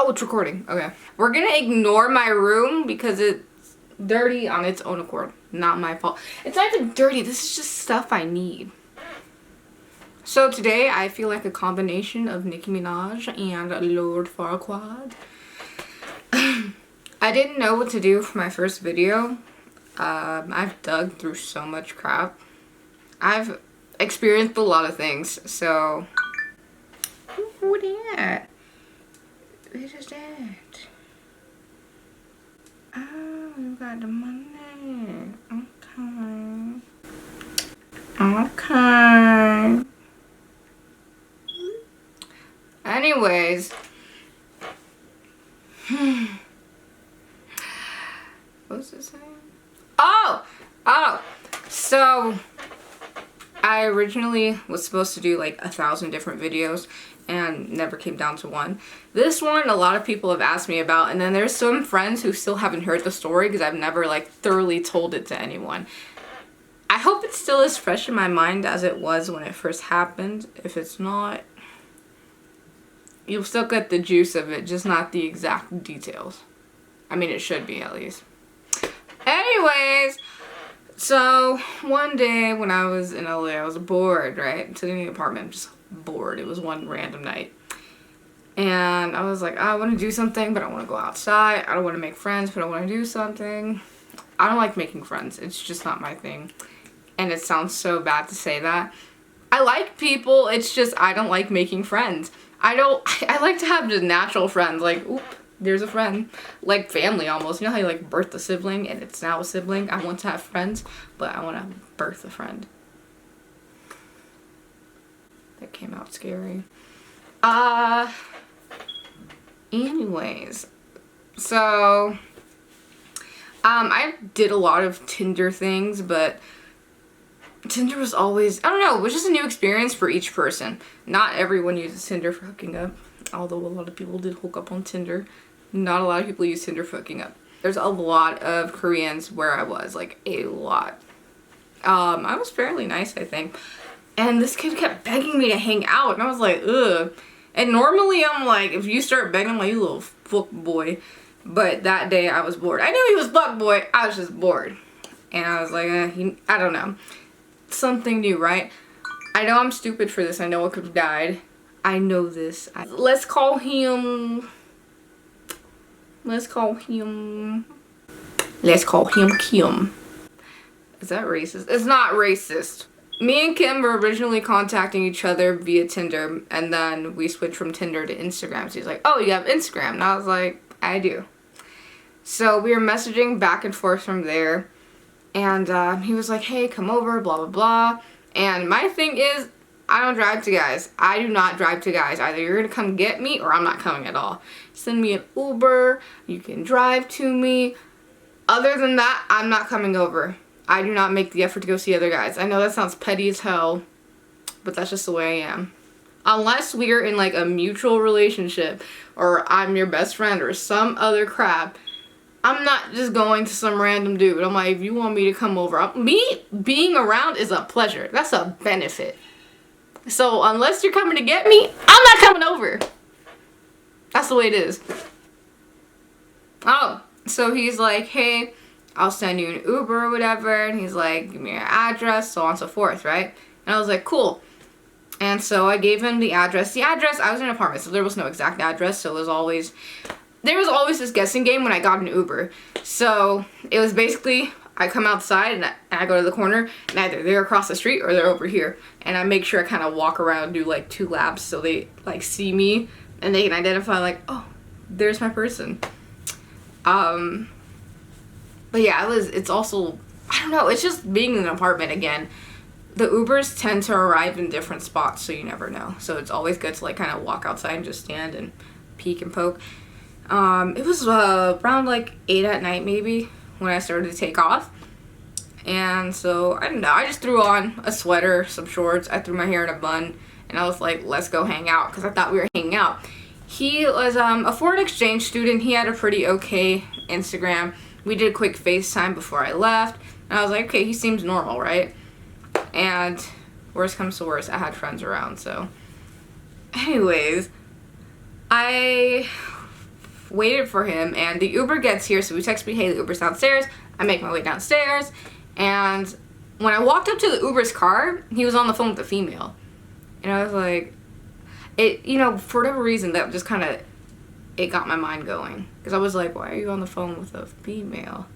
Oh, it's recording. Okay. We're gonna ignore my room because it's dirty on its own accord. Not my fault. It's not even dirty. This is just stuff I need. So today I feel like a combination of Nicki Minaj and Lord Farquaad. I didn't know what to do for my first video. I've dug through so much crap. I've experienced a lot of things, so... What is that? What is that? Oh, you got the money. Okay. Anyways. What was it saying? Oh! So, I originally was supposed to do like 1,000 different videos and never came down to one. This one, a lot of people have asked me about, and then there's some friends who still haven't heard the story because I've never like thoroughly told it to anyone. I hope it's still as fresh in my mind as it was when it first happened. If it's not, you'll still get the juice of it, just not the exact details. I mean, it should be at least. Anyways, so one day when I was in LA, I was bored, right? Sitting in the apartment, just bored. It was one random night. And I was like, I want to do something, but I want to go outside. I don't want to make friends, but I want to do something. I don't like making friends. It's just not my thing. And it sounds so bad to say that. I like people, it's just I don't like making friends. I like to have just natural friends, like, oop, there's a friend. Like family almost. You know how you like birth a sibling and it's now a sibling? I want to have friends, but I want to birth a friend. That came out scary. Anyways. So, I did a lot of Tinder things, but Tinder was always, I don't know, it was just a new experience for each person. Not everyone uses Tinder for hooking up, although a lot of people did hook up on Tinder. Not a lot of people use Tinder for hooking up. There's a lot of Koreans where I was, like a lot. I was fairly nice, I think. And this kid kept begging me to hang out, and I was like, ugh. And normally I'm like, if you start begging, I'm like, you little fuck boy. But that day I was bored. I knew he was fuck boy, I was just bored. And I was like, I don't know. Something new, right? I know I'm stupid for this. I know I could have died. I know this. Let's call him Kim. Is that racist? It's not racist. Me and Kim were originally contacting each other via Tinder, and then we switched from Tinder to Instagram. So he's like, oh, you have Instagram? And I was like, I do. So we were messaging back and forth from there. And he was like, hey, come over, blah, blah, blah. And my thing is, I don't drive to guys. I do not drive to guys. Either you're going to come get me or I'm not coming at all. Send me an Uber. You can drive to me. Other than that, I'm not coming over. I do not make the effort to go see other guys. I know that sounds petty as hell, but that's just the way I am. Unless we're in like a mutual relationship or I'm your best friend or some other crap, I'm not just going to some random dude. I'm like, if you want me to come over, me being around is a pleasure. That's a benefit. So unless you're coming to get me, I'm not coming over. That's the way it is. Oh, so he's like, hey, I'll send you an Uber or whatever. And he's like, give me your address, so on and so forth, right? And I was like, cool. And so I gave him the address. The address, I was in an apartment, so there was no exact address. So there was always this guessing game when I got an Uber. So it was basically, I come outside and I go to the corner and either they're across the street or they're over here. And I make sure I kind of walk around and do like 2 laps so they like see me and they can identify like, oh, there's my person. But yeah, it's also, I don't know, it's just being in an apartment again. The Ubers tend to arrive in different spots, so you never know. So it's always good to like kind of walk outside and just stand and peek and poke. It was around like 8 at night maybe when I started to take off. And so, I don't know, I just threw on a sweater, some shorts, I threw my hair in a bun, and I was like, let's go hang out, because I thought we were hanging out. He was a foreign exchange student. He had a pretty okay Instagram. We did a quick FaceTime before I left, and I was like, okay, he seems normal, right? And worst comes to worst, I had friends around, so. Anyways, I waited for him, and the Uber gets here, so he texts me, hey, the Uber's downstairs. I make my way downstairs, and when I walked up to the Uber's car, he was on the phone with the female. And I was like, for whatever reason, that just kind of, it got my mind going. Because I was like, why are you on the phone with a female?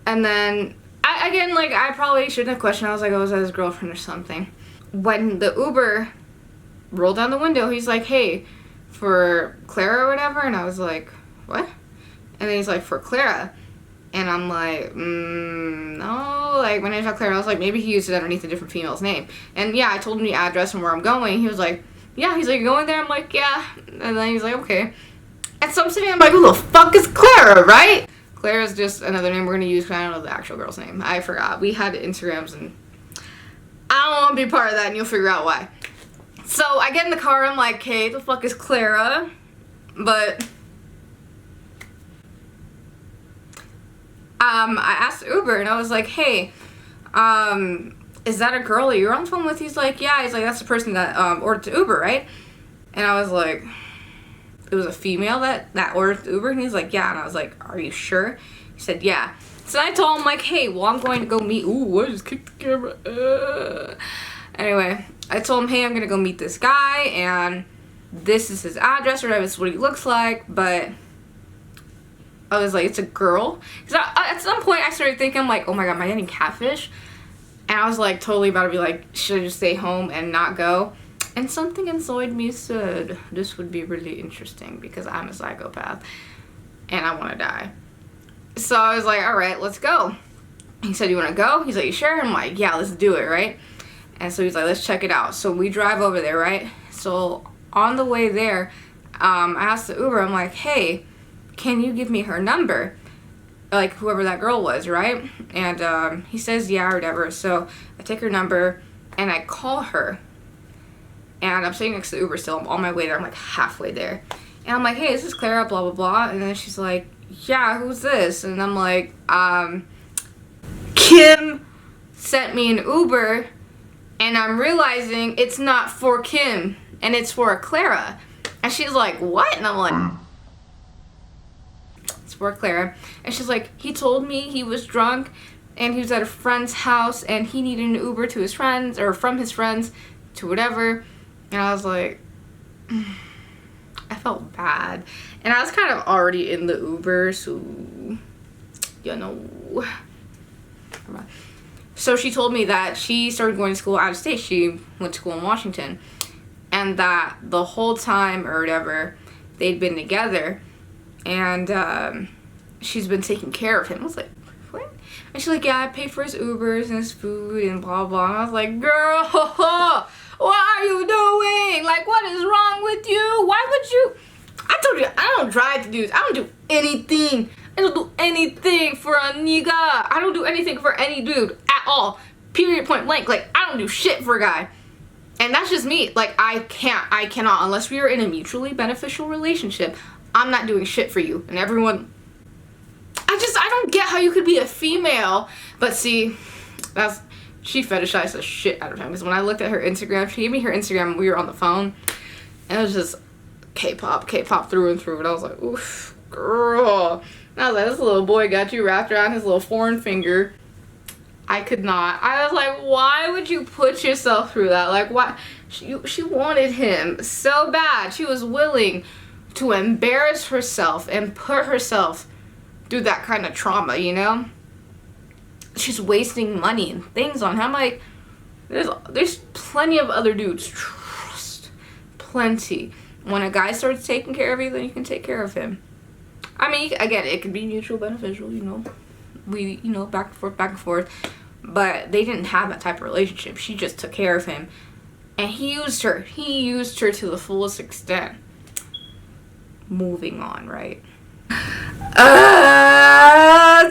And then, I probably shouldn't have questioned. I was like, oh, was that his girlfriend or something? When the Uber rolled down the window, he's like, hey, for Clara or whatever? And I was like, what? And then he's like, for Clara. And I'm like, no, like, my name's not Clara. I was like, maybe he used it underneath a different female's name. And yeah, I told him the address and where I'm going. He was like, yeah. He's like, you're going there? I'm like, yeah. And then he's like, okay. And so I'm sitting, I'm like, who the fuck is Clara, right? Clara's just another name we're going to use because I don't know the actual girl's name. I forgot. We had Instagrams and I don't want to be part of that, and you'll figure out why. So I get in the car, I'm like, hey, the fuck is Clara? But I asked Uber and I was like, hey, is that a girl that you're on the phone with? He's like, yeah. He's like, that's the person that ordered the Uber, right? And I was like, it was a female that ordered the Uber? And he's like, yeah. And I was like, are you sure? He said, yeah. So I told him, like, hey, well, I'm going to go meet, ooh, I just kicked the camera. Anyway, I told him, hey, I'm going to go meet this guy, and this is his address, or this is what he looks like, but I was like, it's a girl? Because at some point, I started thinking, I'm like, oh my god, am I getting catfish? And I was like, totally about to be like, should I just stay home and not go? And something inside me said, this would be really interesting because I'm a psychopath and I want to die. So I was like, all right, let's go. He said, you want to go? He's like, you sure? I'm like, yeah, let's do it, right? And so he's like, let's check it out. So we drive over there, right? So on the way there, I asked the Uber, I'm like, hey, can you give me her number? Like, whoever that girl was, right? And he says, yeah, or whatever. So I take her number and I call her. And I'm sitting next to the Uber still. I'm on my way there. I'm like halfway there. And I'm like, hey, this is Clara, blah, blah, blah. And then she's like, yeah, who's this? And I'm like, Kim sent me an Uber. And I'm realizing it's not for Kim. And it's for Clara. And she's like, what? And I'm like, it's for Clara. And she's like, he told me he was drunk. And he was at a friend's house. And he needed an Uber to his friends. Or from his friends to whatever. And I was like, I felt bad. And I was kind of already in the Uber, so, you know. So she told me that she started going to school out of state. She went to school in Washington. And that the whole time, or whatever, they'd been together. And she's been taking care of him. I was like, what? And she's like, yeah, I paid for his Ubers and his food and blah, blah. And I was like, girl, what are you doing? Like, what is wrong with you? Why would you? I told you, I don't drive to dudes. I don't do anything. I don't do anything for a nigga. I don't do anything for any dude at all. Period, point blank. Like, I don't do shit for a guy. And that's just me. Like, I cannot, unless we are in a mutually beneficial relationship, I'm not doing shit for you. And everyone, I don't get how you could be a female. But see, she fetishized the shit out of him. Because when I looked at her Instagram, she gave me her Instagram and we were on the phone. And it was just K-pop through and through. And I was like, oof, girl. And I was like, this little boy got you wrapped around his little foreign finger. I could not. I was like, why would you put yourself through that? Like, why? She wanted him so bad. She was willing to embarrass herself and put herself through that kind of trauma, you know? She's wasting money and things on him. I'm like, there's plenty of other dudes. Trust. Plenty. When a guy starts taking care of you, then you can take care of him. I mean, again, it could be mutual beneficial, you know. We, you know, back and forth. But they didn't have that type of relationship. She just took care of him. And he used her. He used her to the fullest extent. Moving on, right?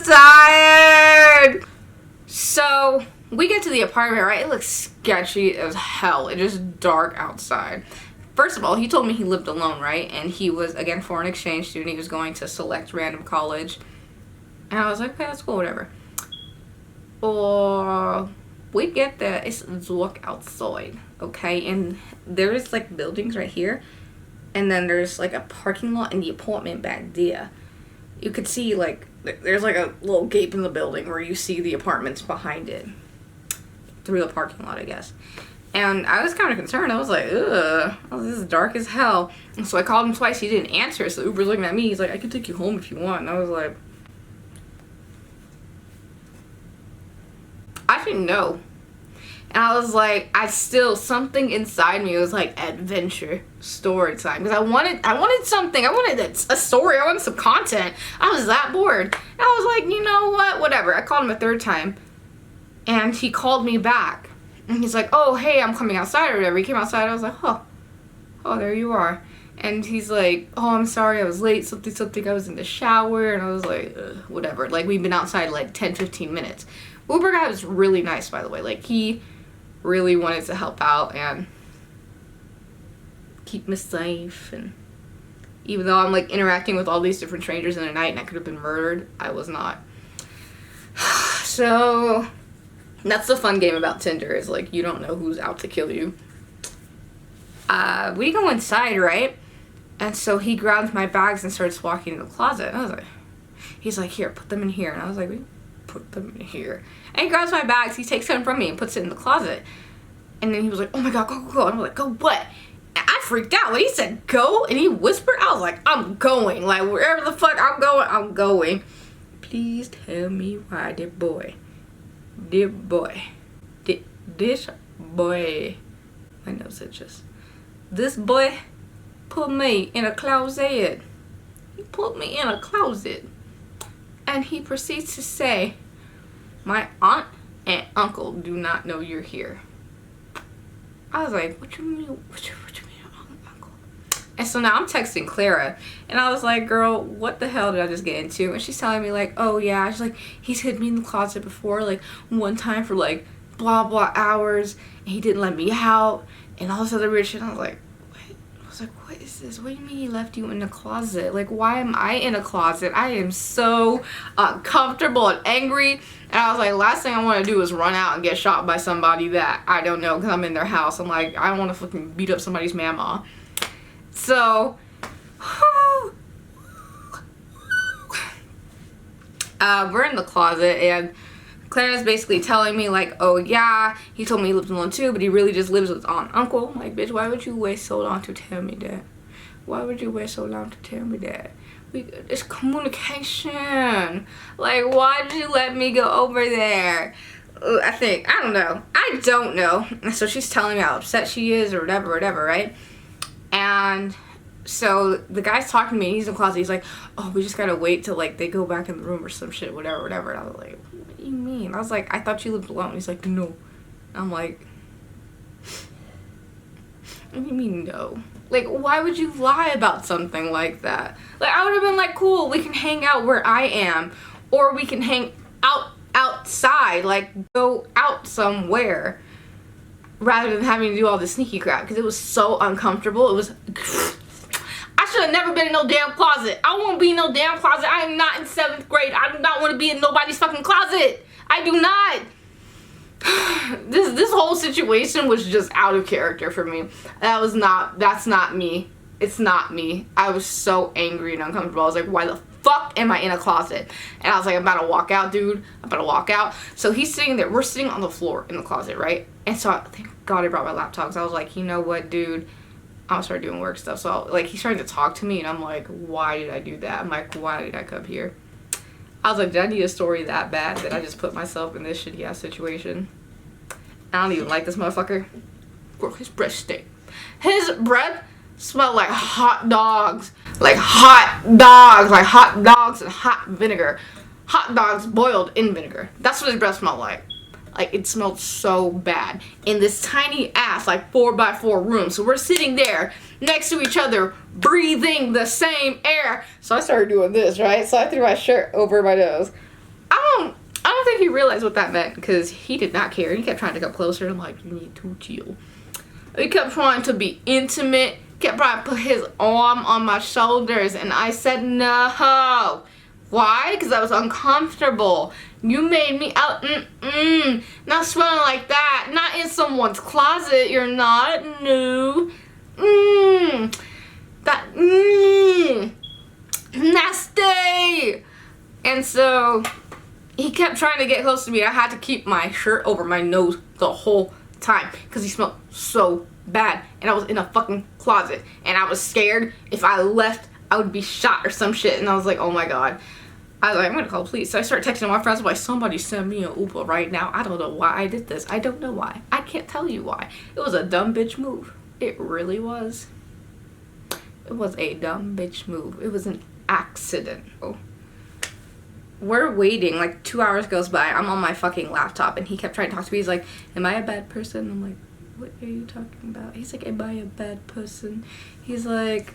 Tired! So, we get to the apartment, right? It looks sketchy as hell. It's just dark outside. First of all, he told me he lived alone, right? And he was, again, foreign exchange student. He was going to select random college. And I was like, okay, that's cool, whatever. Or we get there, it's dark outside, okay? And there's like buildings right here. and then there's like a parking lot in the apartment back there. You could see like there's like a little gap in the building where you see the apartments behind it through the parking lot, I guess. And I was kind of concerned. I was like, ugh, oh, this is dark as hell. And so I called him twice. He didn't answer. So Uber's looking at me. He's like, I can take you home if you want. And I was like, I didn't know. And I was like, something inside me was like, adventure, story time. Because I wanted something. I wanted a story. I wanted some content. I was that bored. And I was like, you know what? Whatever. I called him a third time. And he called me back. And he's like, oh, hey, I'm coming outside or whatever. He came outside. I was like, oh, there you are. And he's like, oh, I'm sorry. I was late. Something. I was in the shower. And I was like, whatever. Like, we've been outside like 10, 15 minutes. Uber guy was really nice, by the way. Like, he really wanted to help out and keep me safe. And even though I'm like interacting with all these different strangers in the night and I could have been murdered, I was not. So that's the fun game about Tinder, is like you don't know who's out to kill you. We go inside, right? And so he grabs my bags and starts walking in the closet. And I was like, he's like, here, put them in here. And I was like, put them in here. And he grabs my bags, he takes them from me and puts it in the closet. And then he was like, oh my god, go. And I'm like, go what? And I freaked out when he said go and he whispered. I was like, I'm going. Like, wherever the fuck I'm going. Please tell me why this boy, my nose itches. This boy put me in a closet. He put me in a closet. And he proceeds to say, my aunt and uncle do not know you're here. I was like, what you mean, what you mean, uncle? And so now I'm texting Clara, and I was like, girl, what the hell did I just get into? And she's telling me like, oh yeah, she's like, he's hid me in the closet before, like one time for like blah blah hours, and he didn't let me out, and all this other weird shit. And I was like, what is this? What do you mean he left you in the closet? Like, why am I in a closet? I am so uncomfortable and angry. And I was like, last thing I want to do is run out and get shot by somebody that I don't know because I'm in their house. I'm like, I don't want to fucking beat up somebody's mama. So, we're in the closet, and Clara's basically telling me like, oh yeah, he told me he lives alone too, but he really just lives with his aunt and uncle. I'm like, bitch, why would you wait so long to tell me that? Why would you wait so long to tell me that? It's communication. Like, why did you let me go over there? I don't know. And so she's telling me how upset she is or whatever, right? And so the guy's talking to me, he's in the closet, he's like, oh, we just gotta wait till like they go back in the room or some shit, whatever. And I was like, what do you mean? I was like, I thought you lived alone. He's like, no. I'm like, what do you mean no? Like, why would you lie about something like that? Like, I would have been like, cool, we can hang out where I am, or we can hang outside, like go out somewhere, rather than having to do all this sneaky crap, because it was so uncomfortable. It was I should have never been in no damn closet. I won't be in no damn closet. I am not in 7th grade. I do not want to be in nobody's fucking closet. I do not. This whole situation was just out of character for me. That's not me. It's not me. I was so angry and uncomfortable. I was like, why the fuck am I in a closet? And I was like, I'm about to walk out, dude. I'm about to walk out. So he's sitting there. We're sitting on the floor in the closet, right? And so thank God I brought my laptop. So I was like, you know what, dude? I'm gonna start doing work stuff. So like, he's starting to talk to me, and I'm like, why did I do that? I'm like, why did I come here? I was like, did I need a story that bad that I just put myself in this shitty ass situation? I don't even like this motherfucker. Bro, his breath stink. His breath smelled like hot dogs. Like hot dogs and hot vinegar. Hot dogs boiled in vinegar. That's what his breath smelled like. Like, it smelled so bad. In this tiny ass, like 4x4 room. So we're sitting there next to each other, breathing the same air. So I started doing this, right? So I threw my shirt over my nose. I don't think he realized what that meant, because he did not care. He kept trying to come closer. I'm like, you need to chill. He kept trying to be intimate. Kept trying to put his arm on my shoulders. And I said, no. Why? Because I was uncomfortable. You made me out, not smelling like that. Not in someone's closet, you're not. No. That And so he kept trying to get close to me. I had to keep my shirt over my nose the whole time because he smelled so bad. And I was in a fucking closet. And I was scared if I left, I would be shot or some shit. And I was like, oh my god. I was like, I'm gonna call the police. So I started texting my friends, like, somebody send me an Uber right now. I don't know why I did this. I don't know why. I can't tell you why. It was a dumb bitch move. It really was. It was a dumb bitch move. It was an accident. Oh. We're waiting, like 2 hours goes by. I'm on my fucking laptop and he kept trying to talk to me. He's like, am I a bad person? I'm like, what are you talking about? He's like, am I a bad person? He's like,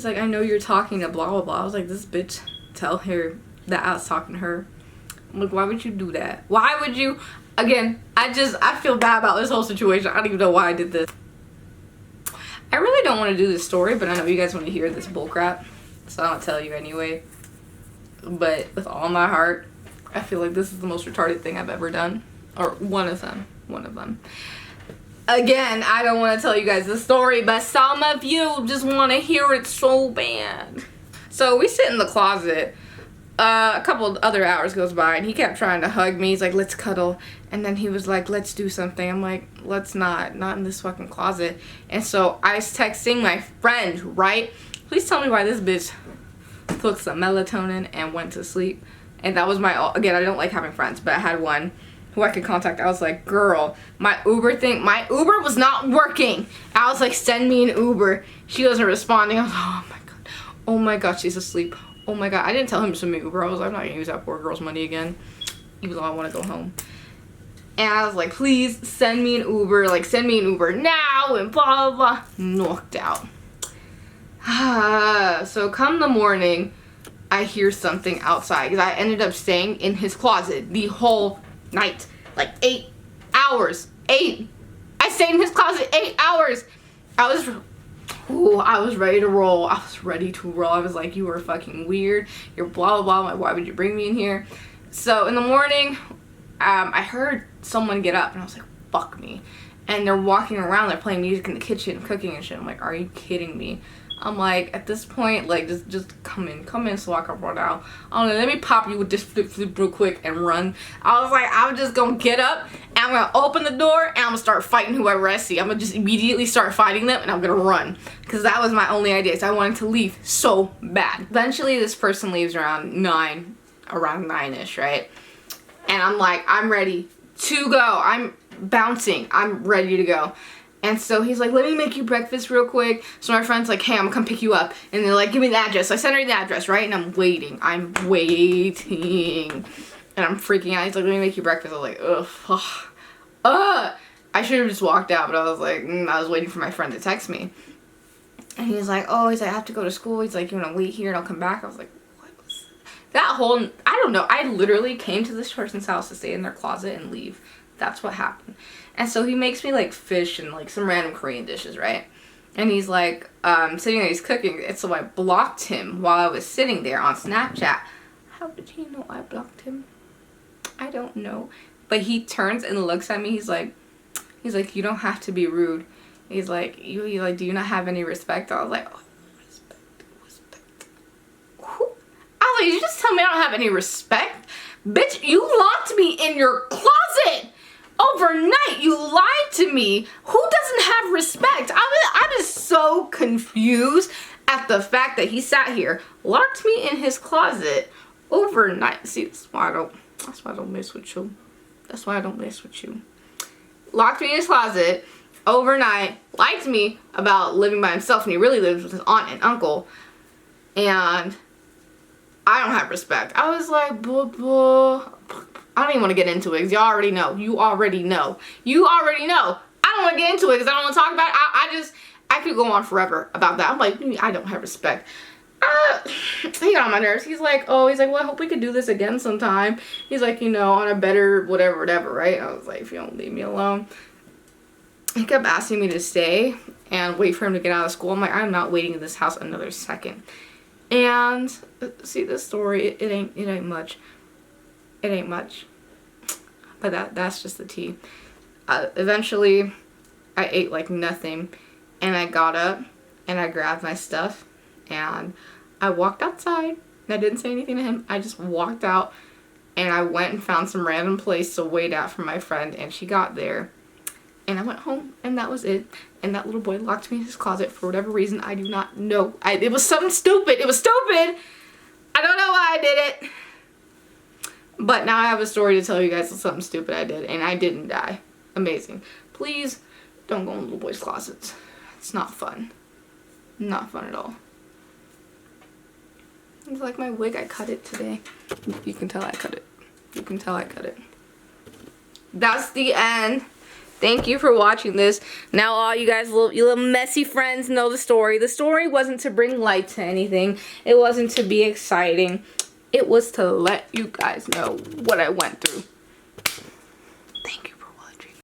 I know you're talking to blah blah blah. I was like, this bitch, tell her that I was talking to her. I'm like, why would you do that? Why would you? Again, I feel bad about this whole situation. I don't even know why I did this. I really don't want to do this story, but I know you guys want to hear this bullcrap, so I'll tell you anyway. But with all my heart, I feel like this is the most retarded thing I've ever done. Or one of them. Again, I don't want to tell you guys the story, but some of you just want to hear it so bad. So we sit in the closet. A couple other hours goes by and he kept trying to hug me. He's like, let's cuddle. And then he was like, let's do something. I'm like, let's not in this fucking closet. And so I was texting my friend, right? Please tell me why this bitch took some melatonin and went to sleep. And that was my, again, I don't like having friends, but I had one who I could contact. I was like, girl, my Uber was not working. I was like, send me an Uber. She wasn't responding. I was like, oh my god, she's asleep. Oh my god, I didn't tell him to send me Uber. I was like, I'm not gonna use that poor girl's money again, even though I want to go home. And I was like, please send me an Uber, like send me an Uber now, and blah blah blah. Knocked out. So come the morning, I hear something outside because I ended up staying in his closet the whole night, like 8 hours. I stayed in his closet 8 hours. I was ready to roll. I was like, you are fucking weird. You're blah, blah, blah. Like, why would you bring me in here? So in the morning, I heard someone get up and I was like, fuck me. And they're walking around, they're playing music in the kitchen, cooking and shit. I'm like, are you kidding me? I'm like, at this point, like, just come in so I can run out. I don't know, let me pop you with this flip real quick and run. I was like, I'm just gonna get up and I'm gonna open the door and I'm gonna start fighting whoever I see. I'm gonna just immediately start fighting them and I'm gonna run. Because that was my only idea, so I wanted to leave so bad. Eventually, this person leaves around 9-ish, right? And I'm like, I'm ready to go. I'm bouncing. I'm ready to go. And so he's like, let me make you breakfast real quick. So my friend's like, hey, I'm gonna come pick you up. And they're like, give me the address. So I sent her the address, right? And I'm waiting. And I'm freaking out. He's like, let me make you breakfast. I was like, ugh. I should have just walked out, but I was like, I was waiting for my friend to text me. And he's like, I have to go to school. He's like, you wanna wait here and I'll come back? I was like, what was that whole, I don't know. I literally came to this person's house to stay in their closet and leave. That's what happened. And so he makes me like fish and like some random Korean dishes, right? And he's like sitting there, he's cooking. And so I blocked him while I was sitting there on Snapchat. How did he know I blocked him? I don't know. But he turns and looks at me. He's like, you don't have to be rude. He's like, do you not have any respect? I was like, oh, respect. Who? I was like, you just tell me I don't have any respect? Bitch, you locked me in your closet overnight. You lied to me. Who doesn't have respect? I was so confused at the fact that he sat here, locked me in his closet overnight. See, that's why I don't mess with you. That's why I don't mess with you. Locked me in his closet overnight, lied to me about living by himself, and he really lives with his aunt and uncle. And I don't have respect. I was like, I don't even want to get into it because you already know. I don't want to get into it because I don't want to talk about it. I could go on forever about that. I'm like, I don't have respect. He got on my nerves. He's like, well, I hope we could do this again sometime. He's like, on a better whatever, right? I was like, if you don't leave me alone. He kept asking me to stay and wait for him to get out of school. I'm like, I'm not waiting in this house another second. And see, this story, it ain't much. It ain't much. But that's just the tea. Eventually, I ate like nothing, and I got up and I grabbed my stuff and I walked outside And I didn't say anything to him. I just walked out and I went and found some random place to wait at for my friend, and she got there. And I went home, and that was it. And that little boy locked me in his closet for whatever reason. I do not know. It was something stupid. It was stupid. I don't know why I did it. But now I have a story to tell you guys of something stupid I did, and I didn't die. Amazing. Please don't go in little boys' closets. It's not fun. Not fun at all. It's like my wig. I cut it today. You can tell I cut it. You can tell I cut it. That's the end. Thank you for watching this. Now all you guys, you little messy friends, know the story. The story wasn't to bring light to anything. It wasn't to be exciting. It was to let you guys know what I went through.